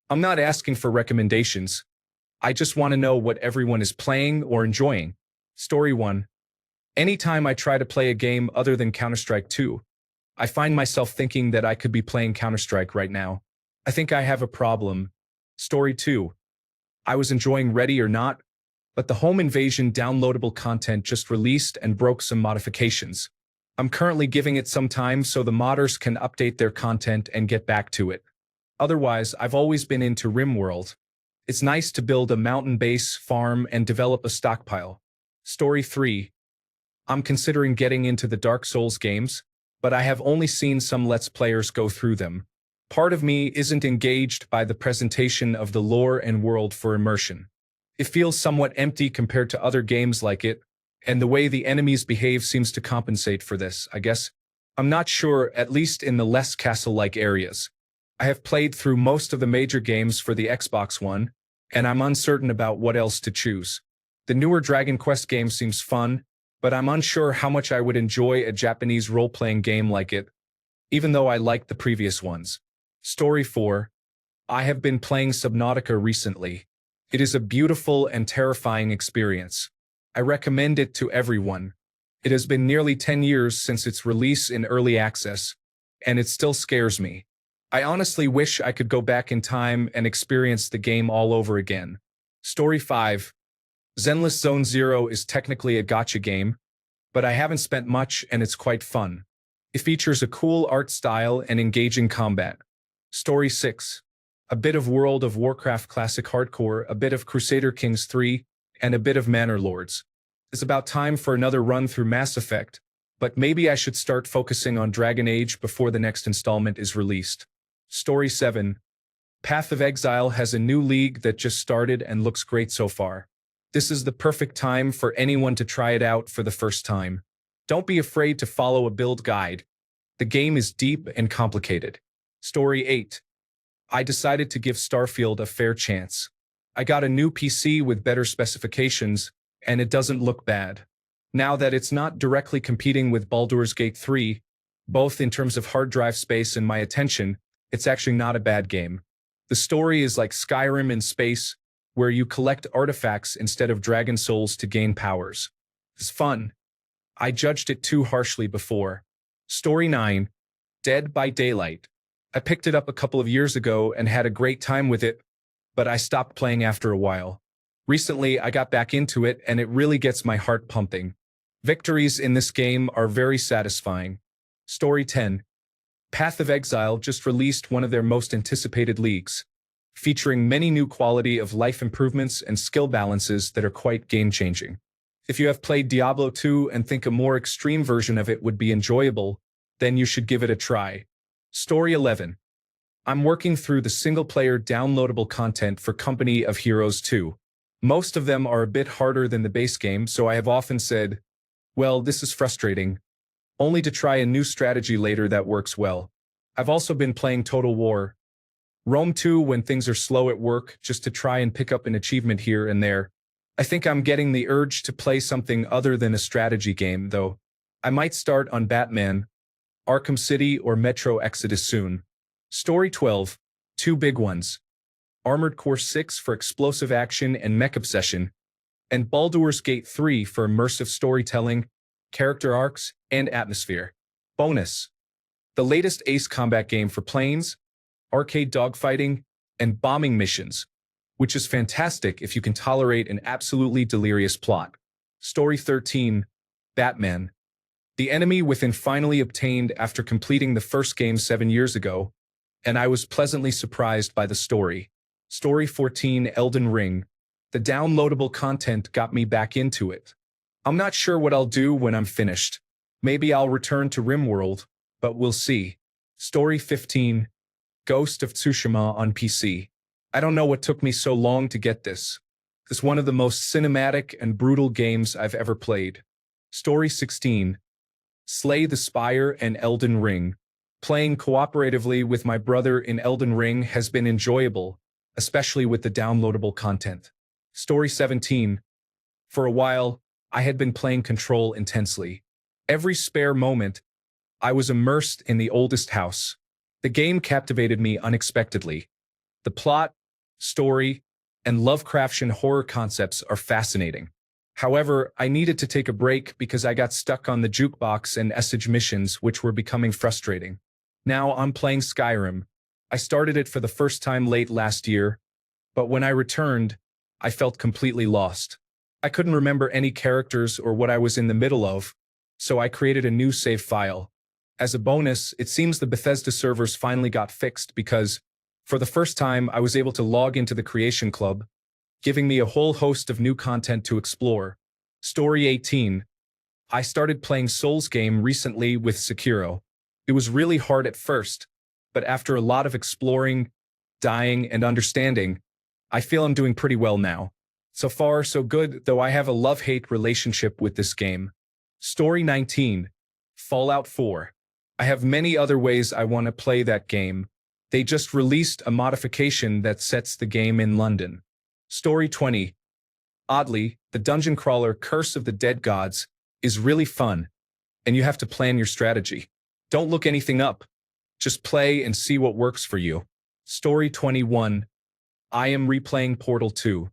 I'm not asking for recommendations. I just want to know what everyone is playing or enjoying. Story 1. Anytime I try to play a game other than Counter-Strike 2, I find myself thinking that I could be playing Counter-Strike right now. I think I have a problem. Story 2. I was enjoying Ready or Not, but the Home Invasion downloadable content just released and broke some modifications. I'm currently giving it some time so the modders can update their content and get back to it. Otherwise, I've always been into RimWorld. It's nice to build a mountain base, farm, and develop a stockpile. Story 3. I'm considering getting into the Dark Souls games, but I have only seen some Let's Players go through them. Part of me isn't engaged by the presentation of the lore and world for immersion. It feels somewhat empty compared to other games like it, and the way the enemies behave seems to compensate for this, I guess. I'm not sure, at least in the less castle-like areas. I have played through most of the major games for the Xbox One, and I'm uncertain about what else to choose. The newer Dragon Quest game seems fun, but I'm unsure how much I would enjoy a Japanese role-playing game like it, even though I liked the previous ones. Story 4. I have been playing Subnautica recently. It is a beautiful and terrifying experience. I recommend it to everyone. It has been nearly 10 years since its release in early access, and it still scares me. I honestly wish I could go back in time and experience the game all over again. Story 5. Zenless Zone Zero is technically a gacha game, but I haven't spent much and it's quite fun. It features a cool art style and engaging combat. Story 6. A bit of World of Warcraft Classic Hardcore, a bit of Crusader Kings 3, and a bit of Manor Lords. It's about time for another run through Mass Effect, but maybe I should start focusing on Dragon Age before the next installment is released. Story 7. Path of Exile has a new league that just started and looks great so far. This is the perfect time for anyone to try it out for the first time. Don't be afraid to follow a build guide. The game is deep and complicated. Story 8. I decided to give Starfield a fair chance. I got a new PC with better specifications, and it doesn't look bad. Now that it's not directly competing with Baldur's Gate 3, both in terms of hard drive space and my attention, it's actually not a bad game. The story is like Skyrim in space, where you collect artifacts instead of dragon souls to gain powers. It's fun. I judged it too harshly before. Story 9. Dead by Daylight. I picked it up a couple of years ago and had a great time with it, but I stopped playing after a while. Recently, I got back into it and it really gets my heart pumping. Victories in this game are very satisfying. Story 10. Path of Exile just released one of their most anticipated leagues, featuring many new quality of life improvements and skill balances that are quite game-changing. If you have played Diablo 2 and think a more extreme version of it would be enjoyable, then you should give it a try. Story 11. I'm working through the single-player downloadable content for Company of Heroes 2. Most of them are a bit harder than the base game, so I have often said, well, this is frustrating, only to try a new strategy later that works well. I've also been playing Total War Rome 2 when things are slow at work, just to try and pick up an achievement here and there. I think I'm getting the urge to play something other than a strategy game, though. I might start on Batman, Arkham City, or Metro Exodus soon. Story 12. Two big ones. Armored Core 6 for explosive action and mech obsession, and Baldur's Gate 3 for immersive storytelling, character arcs, and atmosphere. Bonus. The latest Ace Combat game for planes, arcade dogfighting, and bombing missions, which is fantastic if you can tolerate an absolutely delirious plot. Story 13. Batman. The enemy within finally obtained after completing the first game 7 years ago, and I was pleasantly surprised by the story. Story 14. Elden Ring. The downloadable content got me back into it. I'm not sure what I'll do when I'm finished. Maybe I'll return to RimWorld, but we'll see. Story 15. Ghost of Tsushima on PC. I don't know what took me so long to get this. It's one of the most cinematic and brutal games I've ever played. Story 16. Slay the Spire and Elden Ring. Playing cooperatively with my brother in Elden Ring has been enjoyable, especially with the downloadable content. Story 17. For a while, I had been playing Control intensely. Every spare moment, I was immersed in the oldest house. The game captivated me unexpectedly. The plot, story, and Lovecraftian horror concepts are fascinating. However, I needed to take a break because I got stuck on the jukebox and Essage missions, which were becoming frustrating. Now I'm playing Skyrim. I started it for the first time late last year, but when I returned, I felt completely lost. I couldn't remember any characters or what I was in the middle of, so I created a new save file. As a bonus, it seems the Bethesda servers finally got fixed because, for the first time, I was able to log into the Creation Club, giving me a whole host of new content to explore. Story 18. I started playing Souls game recently with Sekiro. It was really hard at first, but after a lot of exploring, dying, and understanding, I feel I'm doing pretty well now. So far, so good, though I have a love-hate relationship with this game. Story 19. Fallout 4. I have many other ways I want to play that game. They just released a modification that sets the game in London. Story 20. Oddly, the dungeon crawler Curse of the Dead Gods is really fun, and you have to plan your strategy. Don't look anything up. Just play and see what works for you. Story 21. I am replaying Portal 2.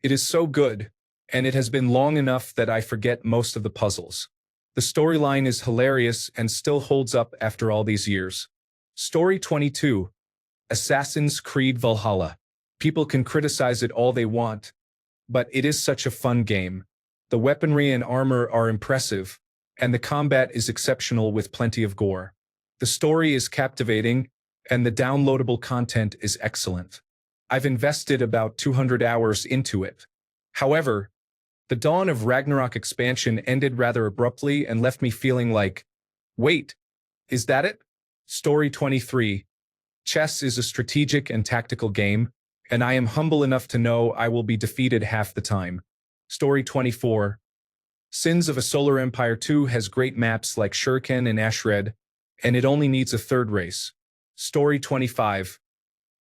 It is so good, and it has been long enough that I forget most of the puzzles. The storyline is hilarious and still holds up after all these years. Story 22. Assassin's Creed Valhalla. People can criticize it all they want, but it is such a fun game. The weaponry and armor are impressive, and the combat is exceptional with plenty of gore. The story is captivating, and the downloadable content is excellent. I've invested about 200 hours into it. However, the Dawn of Ragnarok expansion ended rather abruptly and left me feeling like, wait, is that it? Story 23. Chess is a strategic and tactical game, and I am humble enough to know I will be defeated half the time. Story 24. Sins of a Solar Empire 2 has great maps like Shuriken and AskReddit, and it only needs a third race. Story 25.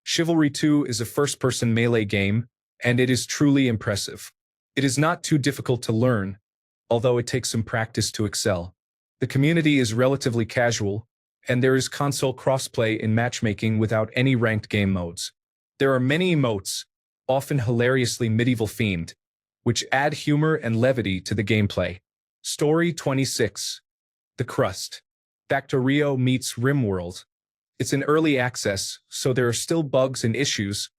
Chivalry 2 is a first-person melee game, and it is truly impressive. It is not too difficult to learn, although it takes some practice to excel. The community is relatively casual, and there is console crossplay in matchmaking without any ranked game modes. There are many emotes, often hilariously medieval-themed, which add humor and levity to the gameplay. Story 26. The Crust. Factorio meets RimWorld. It's in early access, so there are still bugs and issues,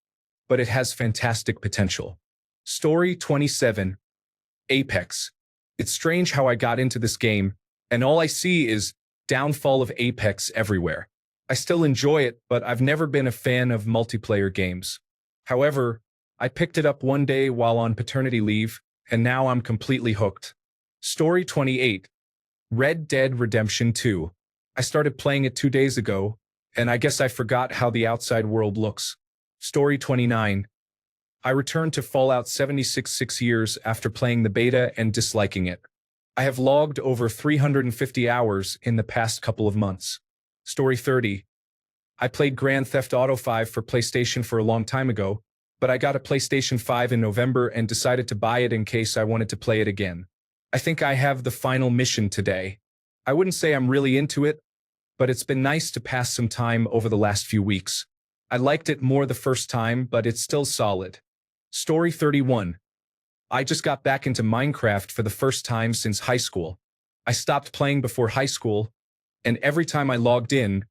but it has fantastic potential. Story 27. Apex. It's strange how I got into this game, and all I see is downfall of Apex everywhere. I still enjoy it, but I've never been a fan of multiplayer games. However, I picked it up one day while on paternity leave, and now I'm completely hooked. Story 28. Red Dead Redemption 2. I started playing it 2 days ago, and I guess I forgot how the outside world looks. Story 29. I returned to Fallout 76 6 years after playing the beta and disliking it. I have logged over 350 hours in the past couple of months. Story 30. I played Grand Theft Auto 5 for PlayStation for a long time ago, but I got a PlayStation 5 in November and decided to buy it in case I wanted to play it again. I think I have the final mission today. I wouldn't say I'm really into it, but it's been nice to pass some time over the last few weeks. I liked it more the first time, but it's still solid. Story 31. I just got back into Minecraft for the first time since high school. I stopped playing before high school, and every time I logged in,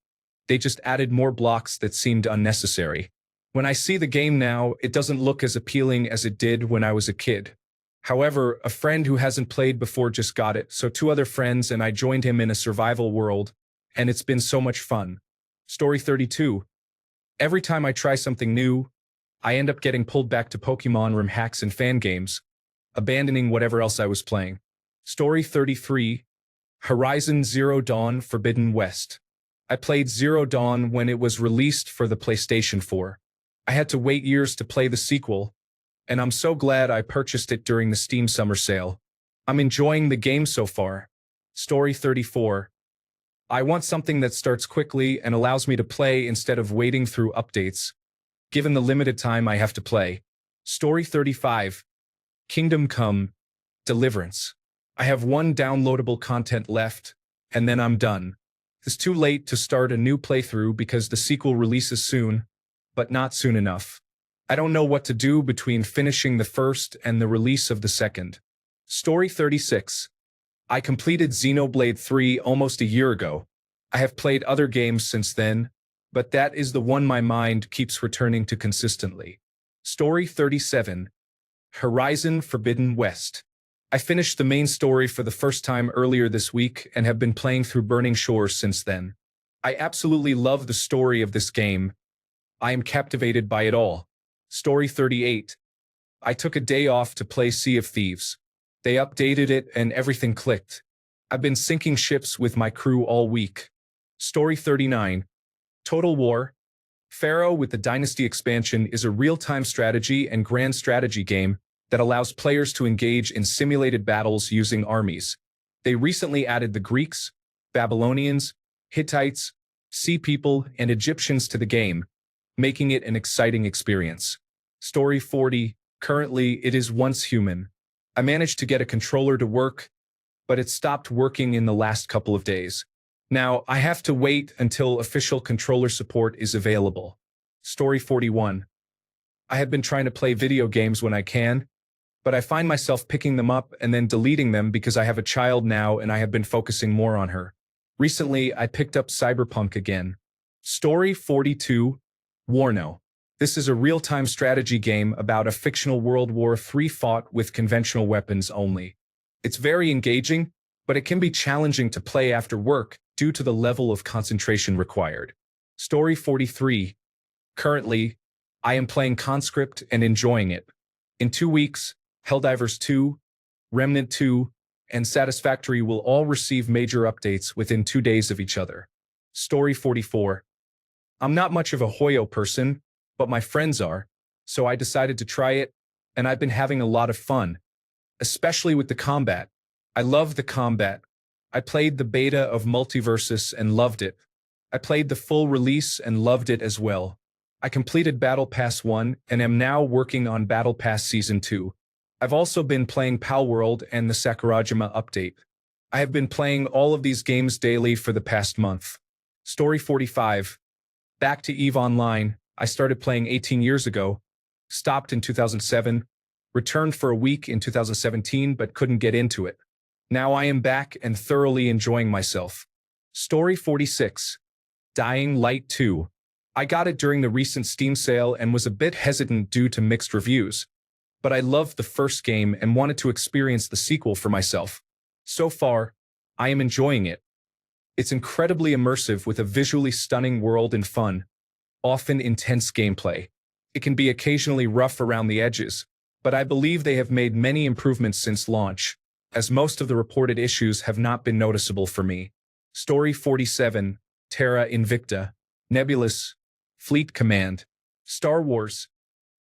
they just added more blocks that seemed unnecessary. When I see the game now, it doesn't look as appealing as it did when I was a kid. However, a friend who hasn't played before just got it, so 2 other friends and I joined him in a survival world, and it's been so much fun. Story 32. Every time I try something new, I end up getting pulled back to Pokemon ROM hacks and fan games, abandoning whatever else I was playing. Story 33. Horizon Zero Dawn Forbidden West. I played Zero Dawn when it was released for the PlayStation 4. I had to wait years to play the sequel, and I'm so glad I purchased it during the Steam Summer Sale. I'm enjoying the game so far. Story 34. I want something that starts quickly and allows me to play instead of waiting through updates, given the limited time I have to play. Story 35. Kingdom Come: Deliverance. I have 1 downloadable content left, and then I'm done. It's too late to start a new playthrough because the sequel releases soon, but not soon enough. I don't know what to do between finishing the first and the release of the second. Story 36. I completed Xenoblade 3 almost a year ago. I have played other games since then, but that is the one my mind keeps returning to consistently. Story 37. Horizon Forbidden West. I finished the main story for the first time earlier this week and have been playing through Burning Shores since then. I absolutely love the story of this game. I am captivated by it all. Story 38. I took a day off to play Sea of Thieves. They updated it and everything clicked. I've been sinking ships with my crew all week. Story 39. Total War. Pharaoh with the Dynasty expansion is a real-time strategy and grand strategy game that allows players to engage in simulated battles using armies. They recently added the Greeks, Babylonians, Hittites, Sea People, and Egyptians to the game, making it an exciting experience. Story 40. Currently, it is once human. I managed to get a controller to work, but it stopped working in the last couple of days. Now, I have to wait until official controller support is available. Story 41. I have been trying to play video games when I can, but I find myself picking them up and then deleting them because I have a child now and I have been focusing more on her. Recently, I picked up Cyberpunk again. Story 42. Warno. This is a real-time strategy game about a fictional World War III fought with conventional weapons only. It's very engaging, but it can be challenging to play after work due to the level of concentration required. Story 43. Currently, I am playing Conscript and enjoying it. In 2 weeks, Helldivers 2, Remnant 2, and Satisfactory will all receive major updates within 2 days of each other. Story 44. I'm not much of a Hoyo person, but my friends are, so I decided to try it, and I've been having a lot of fun, especially with the combat. I love the combat. I played the beta of Multiversus and loved it. I played the full release and loved it as well. I completed Battle Pass 1 and am now working on Battle Pass Season 2. I've also been playing Palworld and the Sakurajima update. I have been playing all of these games daily for the past month. Story 45. Back to EVE Online. I started playing 18 years ago, stopped in 2007, returned for a week in 2017 but couldn't get into it. Now I am back and thoroughly enjoying myself. Story 46. Dying Light 2. I got it during the recent Steam sale and was a bit hesitant due to mixed reviews, but I loved the first game and wanted to experience the sequel for myself. So far, I am enjoying it. It's incredibly immersive with a visually stunning world and fun, often intense gameplay. It can be occasionally rough around the edges, but I believe they have made many improvements since launch, as most of the reported issues have not been noticeable for me. Story 47. Terra Invicta. Nebulous. Fleet Command. Star Wars.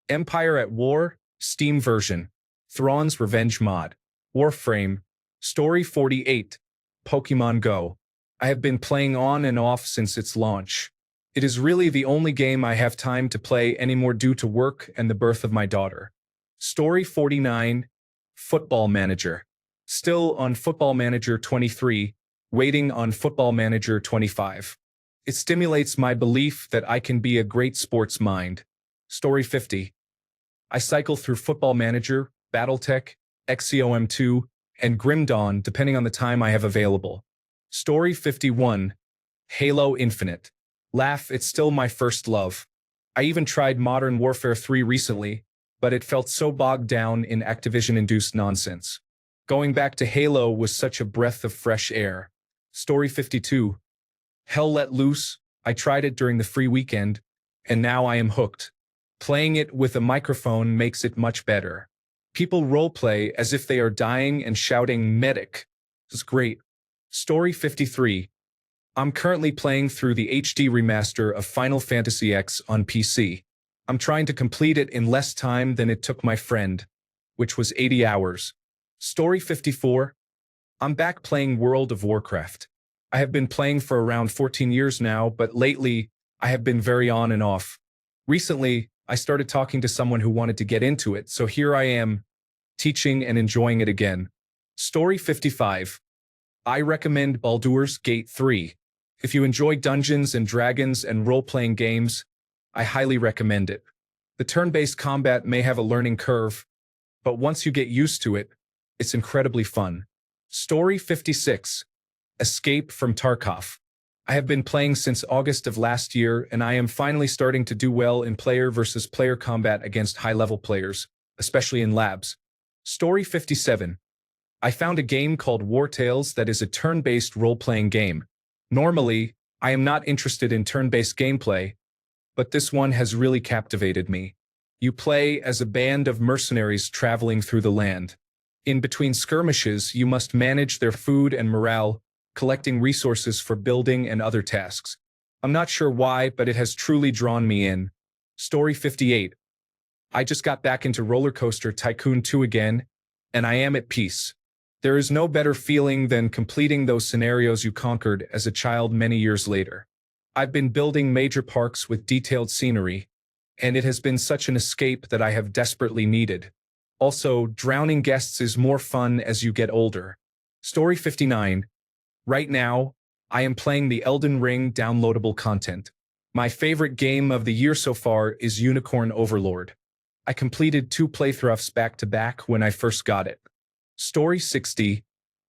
Empire at War. Steam version. Thrawn's Revenge mod. Warframe. Story 48. Pokemon Go. I have been playing on and off since its launch. It is really the only game I have time to play anymore due to work and the birth of my daughter. Story 49. Football Manager. Still on Football Manager 23, waiting on Football Manager 25. It stimulates my belief that I can be a great sports mind. Story 50. I cycle through Football Manager, Battletech, XCOM 2, and Grim Dawn depending on the time I have available. Story 51. Halo Infinite. Laugh, it's still my first love. I even tried Modern Warfare 3 recently, but it felt so bogged down in Activision-induced nonsense. Going back to Halo was such a breath of fresh air. Story 52. Hell Let Loose. I tried it during the free weekend, and now I am hooked. Playing it with a microphone makes it much better. People roleplay as if they are dying and shouting medic. It's great. Story 53. I'm currently playing through the HD remaster of Final Fantasy X on PC. I'm trying to complete it in less time than it took my friend, which was 80 hours. Story 54. I'm back playing World of Warcraft. I have been playing for around 14 years now, but lately, I have been very on and off. Recently, I started talking to someone who wanted to get into it, so here I am, teaching and enjoying it again. Story 55. I recommend Baldur's Gate 3. If you enjoy Dungeons and Dragons and role-playing games, I highly recommend it. The turn-based combat may have a learning curve, but once you get used to it, it's incredibly fun. Story 56. Escape from Tarkov. I have been playing since August of last year, and I am finally starting to do well in player versus player combat against high-level players, especially in labs. Story 57. I found a game called War Tales that is a turn-based role-playing game. Normally, I am not interested in turn-based gameplay, but this one has really captivated me. You play as a band of mercenaries traveling through the land. In between skirmishes, you must manage their food and morale, collecting resources for building and other tasks. I'm not sure why, but it has truly drawn me in. Story 58. I just got back into Roller Coaster Tycoon 2 again, and I am at peace. There is no better feeling than completing those scenarios you conquered as a child many years later. I've been building major parks with detailed scenery, and it has been such an escape that I have desperately needed. Also, drowning guests is more fun as you get older. Story 59. Right now, I am playing the Elden Ring downloadable content. My favorite game of the year so far is Unicorn Overlord. I completed 2 playthroughs back-to-back when I first got it. Story 60.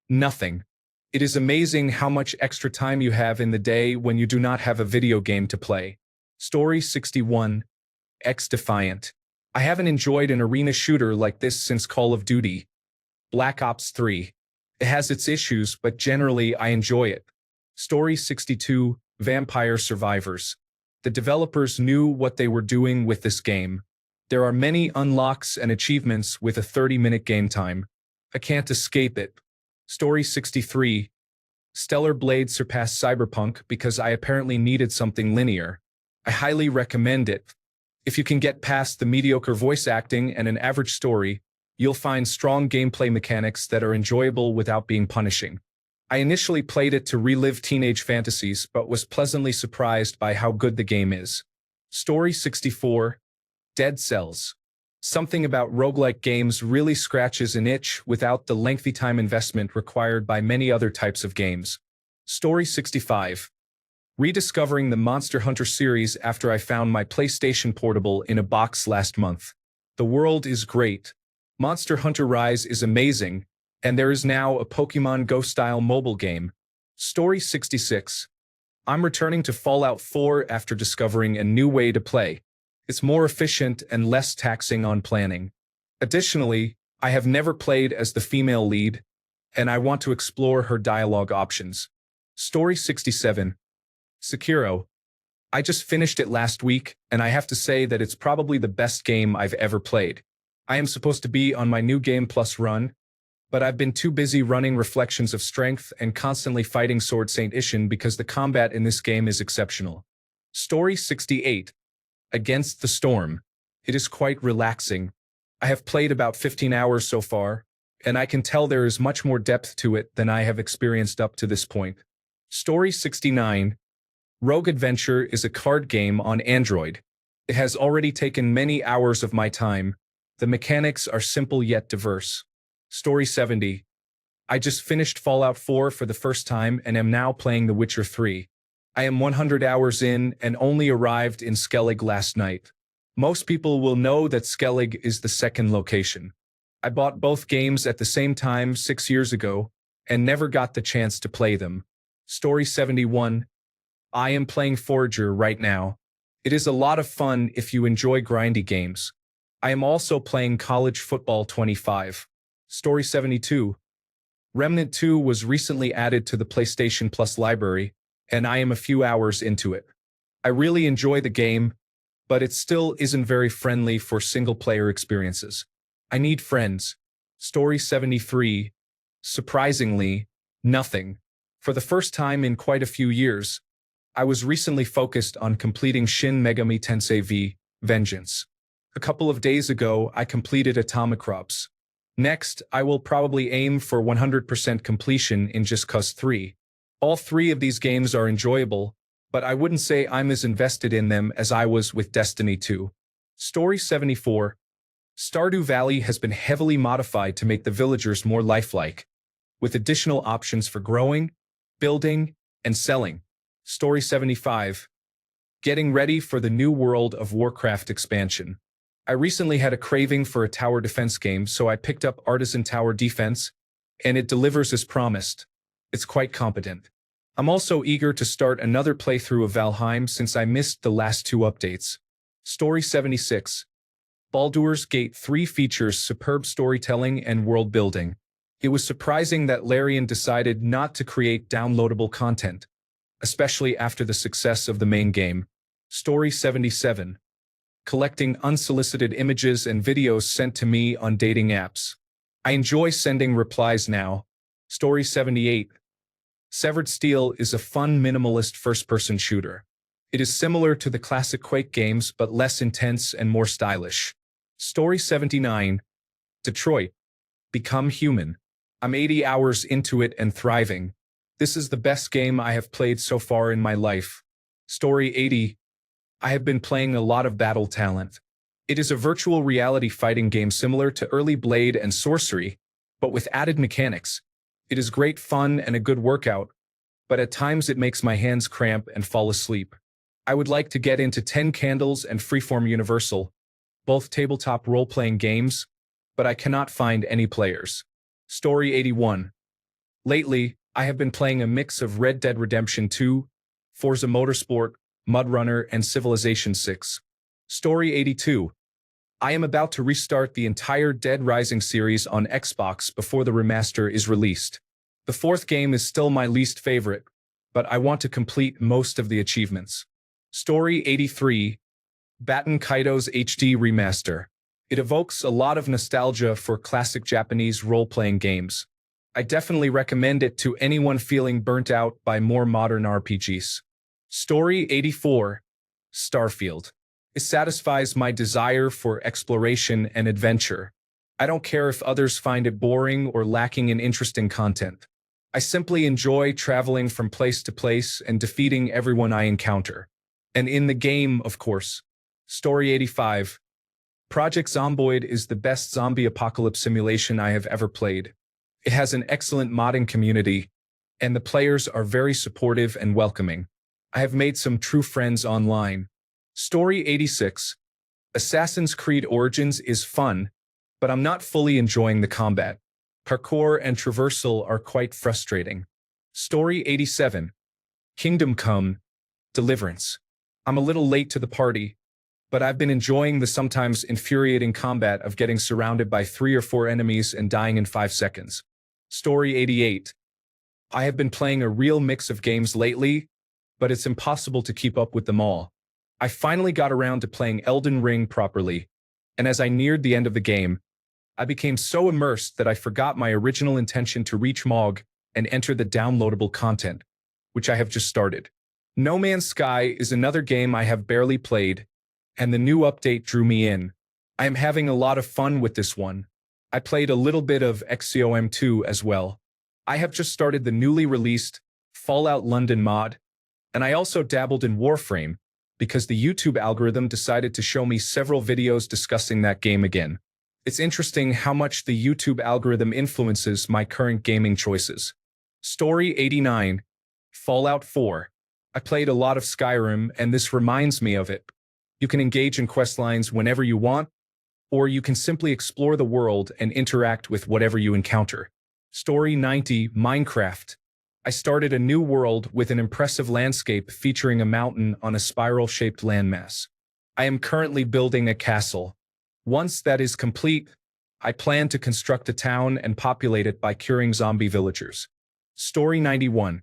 Nothing. It is amazing how much extra time you have in the day when you do not have a video game to play. Story 61. X-Defiant. I haven't enjoyed an arena shooter like this since Call of Duty. Black Ops 3. It has its issues, but generally I enjoy it. Story 62. Vampire Survivors. The developers knew what they were doing with this game. There are many unlocks and achievements with a 30-minute game time. I can't escape it. Story 63. Stellar Blade surpassed Cyberpunk because I apparently needed something linear. I highly recommend it. If you can get past the mediocre voice acting and an average story, you'll find strong gameplay mechanics that are enjoyable without being punishing. I initially played it to relive teenage fantasies, but was pleasantly surprised by how good the game is. Story 64. Dead Cells. Something about roguelike games really scratches an itch without the lengthy time investment required by many other types of games. Story 65. Rediscovering the Monster Hunter series after I found my PlayStation Portable in a box last month. The world is great. Monster Hunter Rise is amazing, and there is now a Pokemon Go-style mobile game. Story 66. I'm returning to Fallout 4 after discovering a new way to play. It's more efficient and less taxing on planning. Additionally, I have never played as the female lead, and I want to explore her dialogue options. Story 67. Sekiro. I just finished it last week, and I have to say that it's probably the best game I've ever played. I am supposed to be on my New Game Plus run, but I've been too busy running Reflections of Strength and constantly fighting Sword Saint Ishin because the combat in this game is exceptional. Story 68. Against the Storm. It is quite relaxing. I have played about 15 hours so far, and I can tell there is much more depth to it than I have experienced up to this point. Story 69. Rogue Adventure is a card game on Android. It has already taken many hours of my time. The mechanics are simple yet diverse. Story 70. I just finished Fallout 4 for the first time and am now playing The Witcher 3. I am 100 hours in and only arrived in Skellig last night. Most people will know that Skellig is the second location. I bought both games at the same time 6 years ago and never got the chance to play them. Story 71. I am playing Forager right now. It is a lot of fun if you enjoy grindy games. I am also playing College Football 25. Story 72. Remnant 2 was recently added to the PlayStation Plus library, and I am a few hours into it. I really enjoy the game, but it still isn't very friendly for single-player experiences. I need friends. Story 73. Surprisingly, nothing. For the first time in quite a few years, I was recently focused on completing Shin Megami Tensei V: Vengeance. A couple of days ago, I completed Atomicrops. Next, I will probably aim for 100% completion in Just Cause 3. All 3 of these games are enjoyable, but I wouldn't say I'm as invested in them as I was with Destiny 2. Story 74. Stardew Valley has been heavily modified to make the villagers more lifelike, with additional options for growing, building, and selling. Story 75. Getting ready for the new World of Warcraft expansion. I recently had a craving for a tower defense game, so I picked up Artisan Tower Defense, and it delivers as promised. It's quite competent. I'm also eager to start another playthrough of Valheim since I missed the last two updates. Story 76. Baldur's Gate 3 features superb storytelling and world building. It was surprising that Larian decided not to create downloadable content, especially after the success of the main game. Story 77. Collecting unsolicited images and videos sent to me on dating apps. I enjoy sending replies now. Story 78. Severed Steel is a fun minimalist first-person shooter. It is similar to the classic Quake games but less intense and more stylish. Story 79. Detroit. Become Human. I'm 80 hours into it and thriving. This is the best game I have played so far in my life. Story 80. I have been playing a lot of Battle Talent. It is a virtual reality fighting game similar to early Blade and Sorcery, but with added mechanics. It is great fun and a good workout, but at times it makes my hands cramp and fall asleep. I would like to get into 10 Candles and Freeform Universal, both tabletop role-playing games, but I cannot find any players. Story 81. Lately, I have been playing a mix of Red Dead Redemption 2, Forza Motorsport, MudRunner, and Civilization 6. Story 82. I am about to restart the entire Dead Rising series on Xbox before the remaster is released. The fourth game is still my least favorite, but I want to complete most of the achievements. Story 83. Baten Kaido's HD Remaster. It evokes a lot of nostalgia for classic Japanese role-playing games. I definitely recommend it to anyone feeling burnt out by more modern RPGs. Story 84. Starfield. It satisfies my desire for exploration and adventure. I don't care if others find it boring or lacking in interesting content. I simply enjoy traveling from place to place and defeating everyone I encounter. And in the game, of course. Story 85. Project Zomboid is the best zombie apocalypse simulation I have ever played. It has an excellent modding community, and the players are very supportive and welcoming. I have made some true friends online. Story 86. Assassin's Creed Origins is fun, but I'm not fully enjoying the combat. Parkour and traversal are quite frustrating. Story 87. Kingdom Come. Deliverance. I'm a little late to the party, but I've been enjoying the sometimes infuriating combat of getting surrounded by 3 or 4 enemies and dying in 5 seconds. Story 88. I have been playing a real mix of games lately, but it's impossible to keep up with them all. I finally got around to playing Elden Ring properly, and as I neared the end of the game, I became so immersed that I forgot my original intention to reach Mog and enter the downloadable content, which I have just started. No Man's Sky is another game I have barely played, and the new update drew me in. I am having a lot of fun with this one. I played a little bit of XCOM 2 as well. I have just started the newly released Fallout London mod, and I also dabbled in Warframe, because the YouTube algorithm decided to show me several videos discussing that game again. It's interesting how much the YouTube algorithm influences my current gaming choices. Story 89. Fallout 4. I played a lot of Skyrim, and this reminds me of it. You can engage in questlines whenever you want, or you can simply explore the world and interact with whatever you encounter. Story 90. Minecraft. I started a new world with an impressive landscape featuring a mountain on a spiral-shaped landmass. I am currently building a castle. Once that is complete, I plan to construct a town and populate it by curing zombie villagers. Story 91.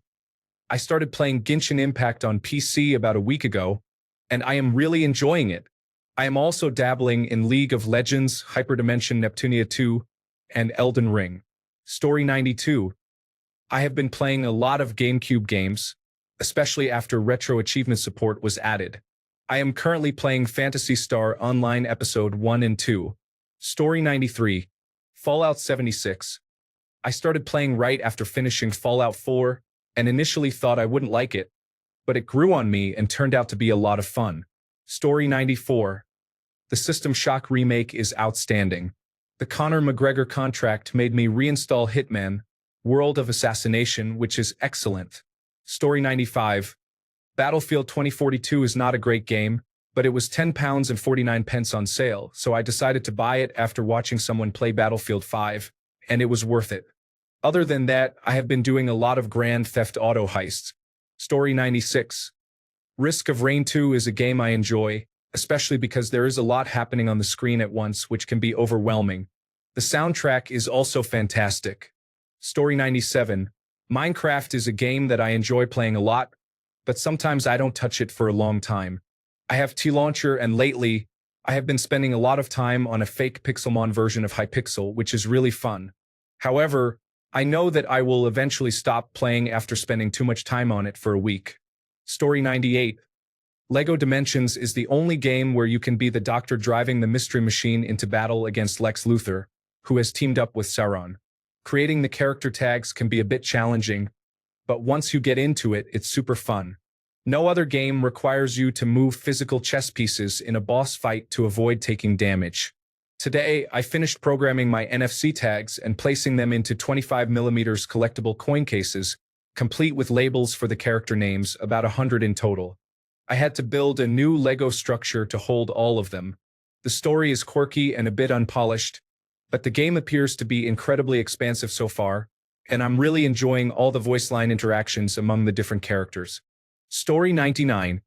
I started playing Genshin Impact on PC about a week ago, and I am really enjoying it. I am also dabbling in League of Legends, Hyperdimension Neptunia 2, and Elden Ring. Story 92. I have been playing a lot of GameCube games, especially after retro achievement support was added. I am currently playing Phantasy Star Online Episode 1 and 2. Story 93. Fallout 76. I started playing right after finishing Fallout 4, and initially thought I wouldn't like it, but it grew on me and turned out to be a lot of fun. Story 94. The System Shock remake is outstanding. The Conor McGregor contract made me reinstall Hitman, World of Assassination, which is excellent. Story 95. Battlefield 2042 is not a great game, but it was £10 and 49 pence on sale, so I decided to buy it after watching someone play Battlefield 5, and it was worth it. Other than that, I have been doing a lot of Grand Theft Auto heists. Story 96. Risk of Rain 2 is a game I enjoy, especially because there is a lot happening on the screen at once, which can be overwhelming. The soundtrack is also fantastic. Story 97. Minecraft is a game that I enjoy playing a lot, but sometimes I don't touch it for a long time. I have T-Launcher, and lately, I have been spending a lot of time on a fake Pixelmon version of Hypixel, which is really fun. However, I know that I will eventually stop playing after spending too much time on it for a week. Story 98. LEGO Dimensions is the only game where you can be the Doctor driving the Mystery Machine into battle against Lex Luthor, who has teamed up with Sauron. Creating the character tags can be a bit challenging, but once you get into it, it's super fun. No other game requires you to move physical chess pieces in a boss fight to avoid taking damage. Today, I finished programming my NFC tags and placing them into 25mm collectible coin cases, complete with labels for the character names, about 100 in total. I had to build a new LEGO structure to hold all of them. The story is quirky and a bit unpolished, but the game appears to be incredibly expansive so far, and I'm really enjoying all the voice line interactions among the different characters. Story 99.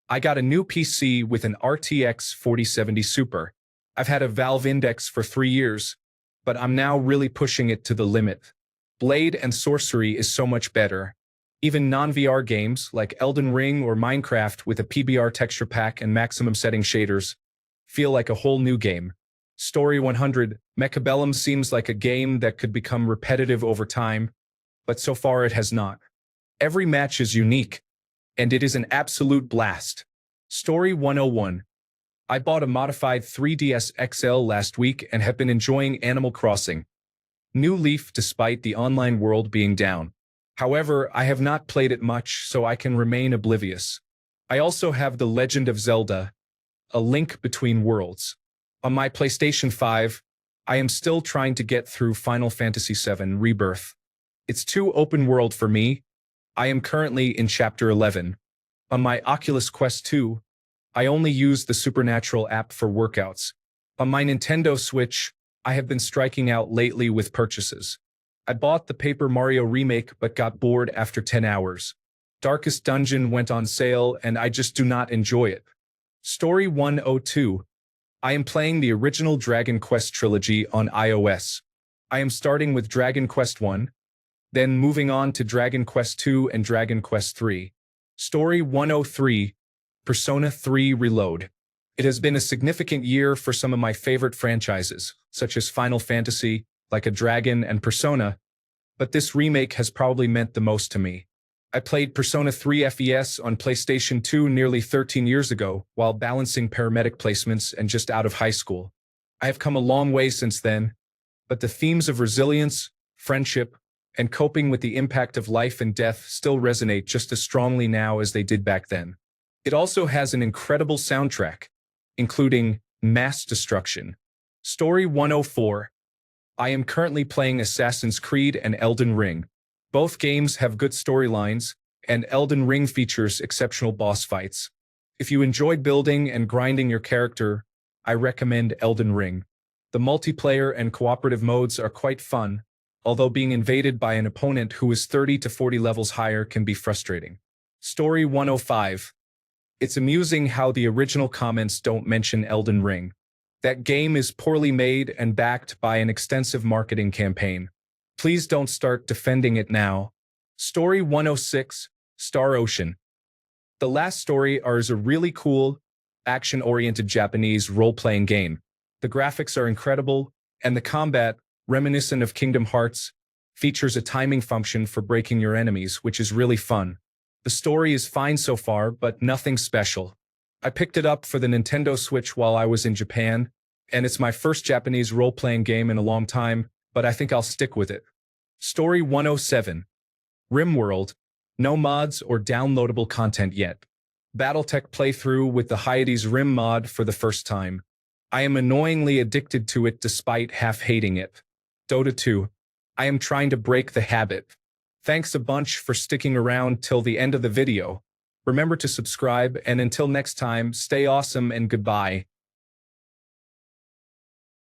I got a new PC with an RTX 4070 Super. I've had a Valve Index for 3 years, but I'm now really pushing it to the limit. Blade and Sorcery is so much better. Even non-VR games like Elden Ring or Minecraft with a PBR texture pack and maximum setting shaders feel like a whole new game. Story 100. Mechabellum seems like a game that could become repetitive over time, but so far it has not. Every match is unique, and it is an absolute blast. Story 101. I bought a modified 3DS XL last week and have been enjoying Animal Crossing New Leaf despite the online world being down. However, I have not played it much, so I can remain oblivious. I also have The Legend of Zelda: A Link Between Worlds. On my PlayStation 5, I am still trying to get through Final Fantasy VII Rebirth. It's too open world for me. I am currently in Chapter 11. On my Oculus Quest 2, I only use the Supernatural app for workouts. On my Nintendo Switch, I have been striking out lately with purchases. I bought the Paper Mario remake but got bored after 10 hours. Darkest Dungeon went on sale and I just do not enjoy it. Story 102. I am playing the original Dragon Quest trilogy on iOS. I am starting with Dragon Quest 1, then moving on to Dragon Quest 2 and Dragon Quest 3. Story 103. Persona 3 Reload. It has been a significant year for some of my favorite franchises, such as Final Fantasy, Like a Dragon, and Persona, but this remake has probably meant the most to me. I played Persona 3 FES on PlayStation 2 nearly 13 years ago while balancing paramedic placements and just out of high school. I have come a long way since then, but the themes of resilience, friendship, and coping with the impact of life and death still resonate just as strongly now as they did back then. It also has an incredible soundtrack, including Mass Destruction. Story 104. I am currently playing Assassin's Creed and Elden Ring. Both games have good storylines, and Elden Ring features exceptional boss fights. If you enjoy building and grinding your character, I recommend Elden Ring. The multiplayer and cooperative modes are quite fun, although being invaded by an opponent who is 30 to 40 levels higher can be frustrating. Story 105. It's amusing how the original comments don't mention Elden Ring. That game is poorly made and backed by an extensive marketing campaign. Please don't start defending it now. Story 106. Star Ocean. The Last Story is a really cool, action-oriented Japanese role-playing game. The graphics are incredible, and the combat, reminiscent of Kingdom Hearts, features a timing function for breaking your enemies, which is really fun. The story is fine so far, but nothing special. I picked it up for the Nintendo Switch while I was in Japan, and it's my first Japanese role-playing game in a long time, but I think I'll stick with it. Story 107. RimWorld. No mods or downloadable content yet. Battletech playthrough with the Hyades Rim mod for the first time. I am annoyingly addicted to it despite half-hating it. Dota 2. I am trying to break the habit. Thanks a bunch for sticking around till the end of the video. Remember to subscribe, and until next time, stay awesome and goodbye.